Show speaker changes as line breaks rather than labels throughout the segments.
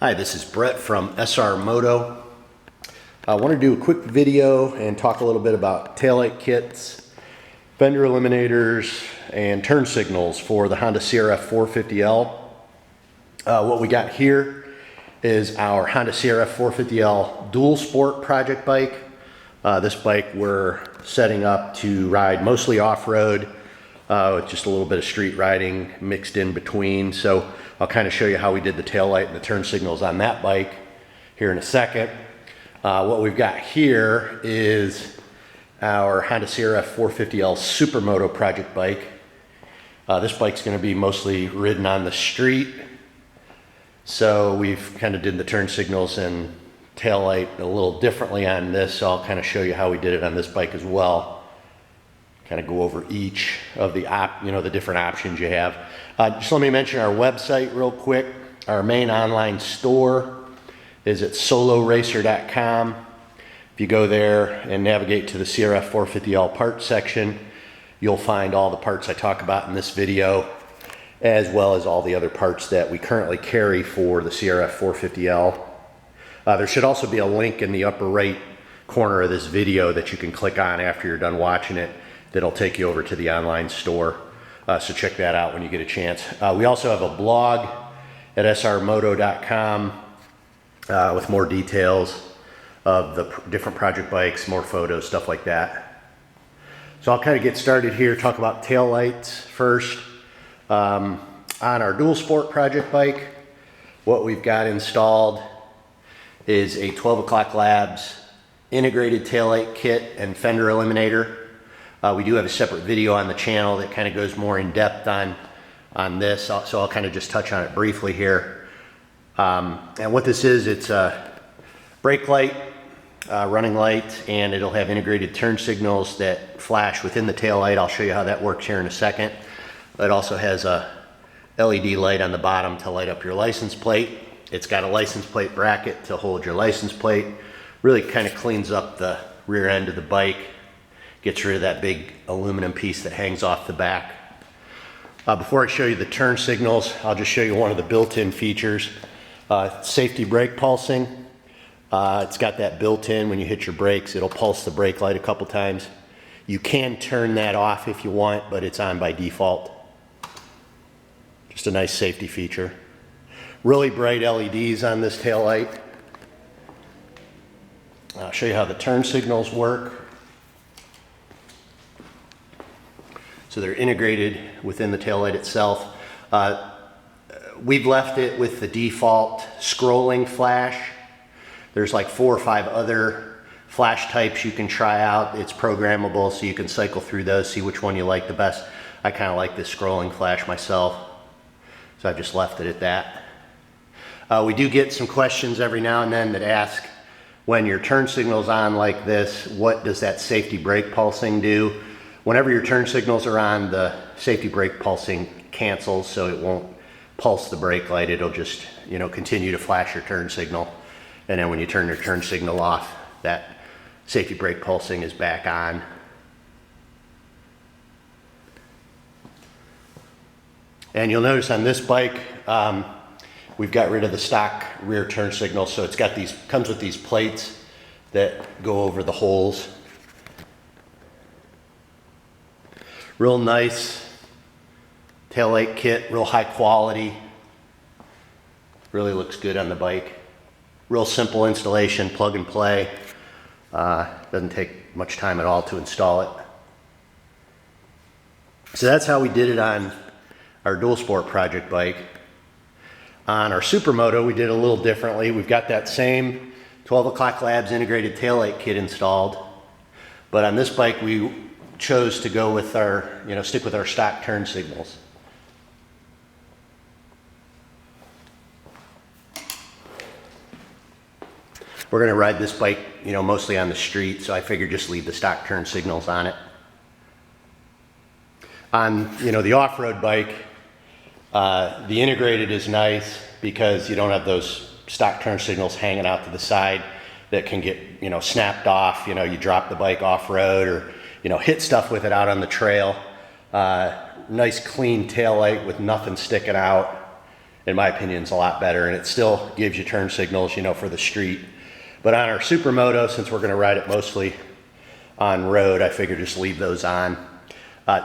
Hi, this is Brett from SR Moto. I want to do a quick video and talk a little bit about taillight kits, fender eliminators, and turn signals for the Honda CRF450L. What we got here is our Honda CRF450L dual sport project bike. This bike we're setting up to ride mostly off-road with just a little bit of street riding mixed in between. So I'll kind of show you how we did the taillight and the turn signals on that bike here in a second. What we've got here is our Honda CRF450L Supermoto project bike. This bike's going to be mostly ridden on the street. So we've kind of did the turn signals and taillight a little differently on this. So I'll kind of show you how we did it on this bike as well. Kind of go over each of the the different options you have. Just let me mention our website real quick. Our main online store is at soloracer.com. If you go there and navigate to the CRF450L parts section, you'll find all the parts I talk about in this video, as well as all the other parts that we currently carry for the CRF450L. There should also be a link in the upper right corner of this video that you can click on after you're done watching it. That'll take you over to the online store. So check that out when you get a chance. We also have a blog at srmoto.com with more details of the different project bikes, more photos, stuff like that. So I'll kind of get started here, talk about tail lights first. On our dual sport project bike, what we've got installed is a 12 O'Clock Labs integrated taillight kit and fender eliminator. We do have a separate video on the channel that kind of goes more in depth on this, so I'll kind of just touch on it briefly here. And what this is, it's a brake light, running light, and it'll have integrated turn signals that flash within the tail light. I'll show you how that works here in a second. It also has a LED light on the bottom to light up your license plate. It's got a license plate bracket to hold your license plate. Really kind of cleans up the rear end of the bike. Gets rid of that big aluminum piece that hangs off the back. Before I show you the turn signals, I'll just show you one of the built-in features. Safety brake pulsing. It's got that built-in. When you hit your brakes, it'll pulse the brake light a couple times. You can turn that off if you want, but it's on by default. Just a nice safety feature. Really bright LEDs on this tail light. I'll show you how the turn signals work. So they're integrated within the taillight itself. We've left it with the default scrolling flash. There's like 4 or 5 other flash types you can try out. It's programmable, so you can cycle through those, see which one you like the best. I kind of like this scrolling flash myself, so I've just left it at that. We do get some questions every now and then that ask, when your turn signal's on like this, what does that safety brake pulsing do? Whenever your turn signals are on, the safety brake pulsing cancels, so it won't pulse the brake light. It'll just, continue to flash your turn signal. And then when you turn your turn signal off, that safety brake pulsing is back on. And you'll notice on this bike, we've got rid of the stock rear turn signal, so it's got comes with these plates that go over the holes. Real nice taillight kit, real high quality. Really looks good on the bike. Real simple installation, plug and play. Doesn't take much time at all to install it. So that's how we did it on our dual sport project bike. On our Supermoto, we did it a little differently. We've got that same 12 O'Clock Labs integrated taillight kit installed, but on this bike we chose to go with our, stick with our stock turn signals. We're going to ride this bike, mostly on the street, so I figured just leave the stock turn signals on it. On, the off-road bike, the integrated is nice because you don't have those stock turn signals hanging out to the side that can get, snapped off. You drop the bike off-road or hit stuff with it out on the trail. Nice clean tail light with nothing sticking out. in my opinion, is a lot better, and it still gives you turn signals, you know, for the street. But on our Supermoto, since we're gonna ride it mostly on road, I figured just leave those on.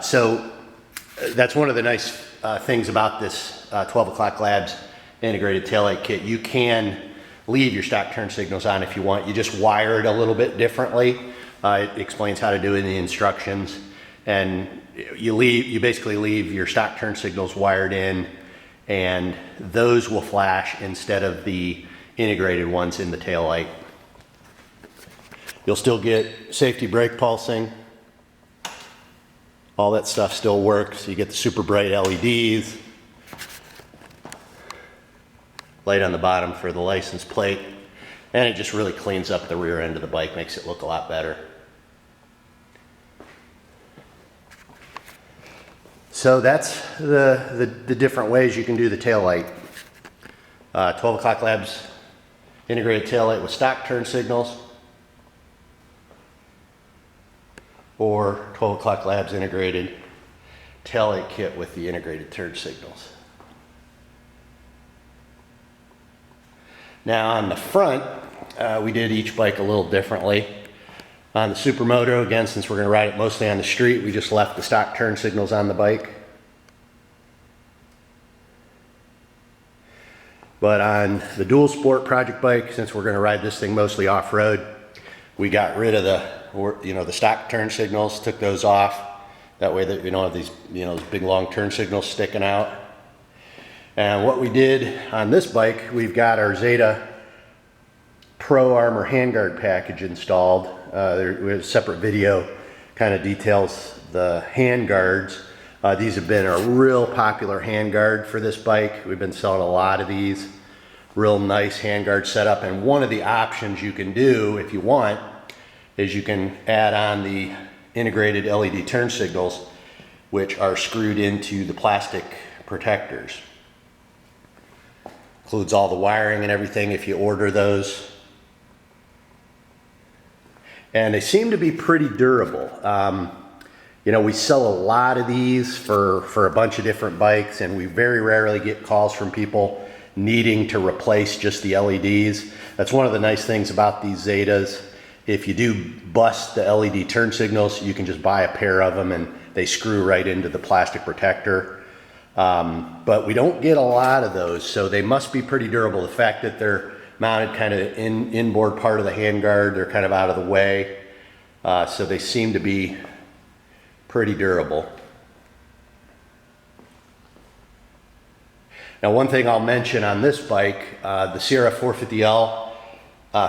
So that's one of the nice things about this 12 O'Clock Labs integrated taillight kit. You can leave your stock turn signals on if you want. You just wire it a little bit differently. It explains how to do it in the instructions. And you basically leave your stock turn signals wired in, and those will flash instead of the integrated ones in the taillight. You'll still get safety brake pulsing. All that stuff still works. You get the super bright LEDs. Light on the bottom for the license plate. And it just really cleans up the rear end of the bike, makes it look a lot better. So that's the different ways you can do the taillight. 12 O'Clock Labs integrated taillight with stock turn signals, or 12 O'Clock Labs integrated taillight kit with the integrated turn signals. Now on the front, we did each bike a little differently. On the Supermoto, again, since we're going to ride it mostly on the street, we just left the stock turn signals on the bike. But on the Dual Sport project bike, since we're going to ride this thing mostly off-road, we got rid of the stock turn signals, took those off. That way that we don't have these, those big long turn signals sticking out. And what we did on this bike, we've got our Zeta Pro Armor handguard package installed. We have a separate video kind of details the handguards. These have been a real popular handguard for this bike. We've been selling a lot of these. Real nice handguard setup. And one of the options you can do if you want is you can add on the integrated LED turn signals, which are screwed into the plastic protectors. Includes all the wiring and everything if you order those. And they seem to be pretty durable. We sell a lot of these for a bunch of different bikes, and we very rarely get calls from people needing to replace just the LEDs. That's one of the nice things about these Zetas. If you do bust the LED turn signals, you can just buy a pair of them and they screw right into the plastic protector. But we don't get a lot of those, so they must be pretty durable. The fact that they're mounted kind of inboard part of the handguard, they're kind of out of the way, so they seem to be pretty durable. Now, one thing I'll mention on this bike, the CRF450L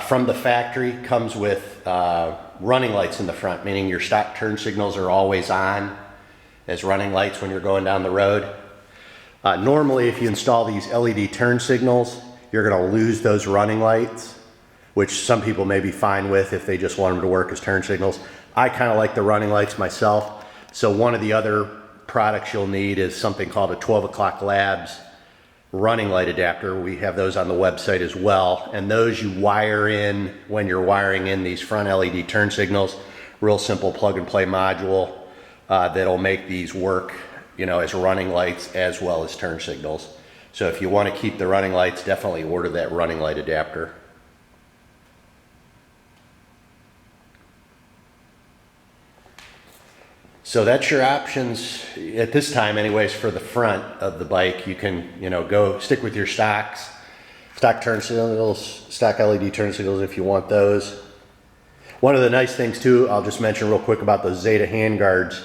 from the factory comes with running lights in the front, meaning your stock turn signals are always on as running lights when you're going down the road. Normally, if you install these LED turn signals, you're going to lose those running lights, which some people may be fine with if they just want them to work as turn signals. I kind of like the running lights myself. So one of the other products you'll need is something called a 12 O'Clock Labs running light adapter. We have those on the website as well. And those you wire in when you're wiring in these front LED turn signals. Real simple plug and play module that'll make these work, as running lights as well as turn signals. So if you want to keep the running lights, definitely order that running light adapter. So that's your options at this time anyways for the front of the bike. You can, go stick with your stock turn signals, stock LED turn signals if you want those. One of the nice things too, I'll just mention real quick about those Zeta handguards.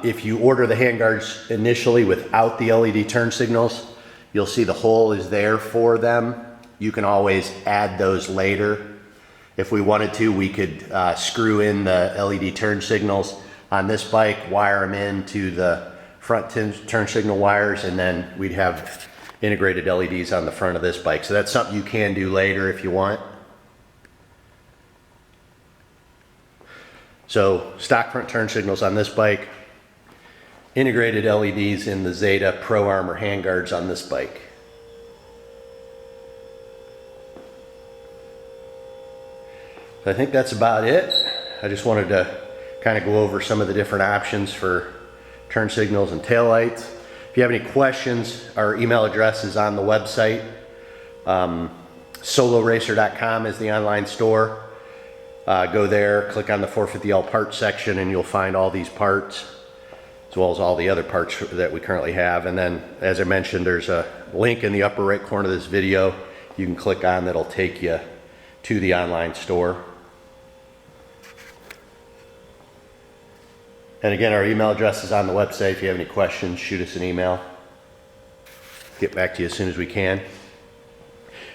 If you order the handguards initially without the LED turn signals, you'll see the hole is there for them. You can always add those later. If we wanted to, we could screw in the LED turn signals on this bike, wire them into the front turn signal wires, and then we'd have integrated LEDs on the front of this bike. So that's something you can do later if you want. So stock front turn signals on this bike, integrated LEDs in the Zeta Pro Armor handguards on this bike. I think that's about it. I just wanted to kind of go over some of the different options for turn signals and taillights. If you have any questions, our email address is on the website. Soloracer.com is the online store. Go there, click on the 450L parts section, and you'll find all these parts, as well as all the other parts that we currently have. And then, as I mentioned, there's a link in the upper right corner of this video you can click on that'll take you to the online store. And again, our email address is on the website. If you have any questions, shoot us an email. Get back to you as soon as we can.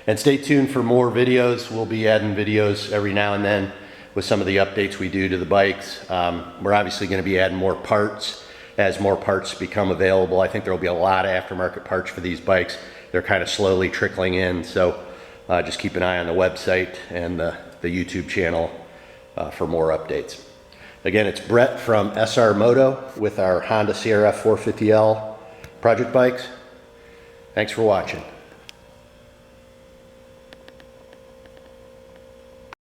And stay tuned for more videos. We'll be adding videos every now and then with some of the updates we do to the bikes. We're obviously going to be adding more parts as more parts become available. I think there will be a lot of aftermarket parts for these bikes. They're kind of slowly trickling in, so just keep an eye on the website and the YouTube channel for more updates. Again, it's Brett from SR Moto with our Honda CRF450L project bikes. Thanks for watching.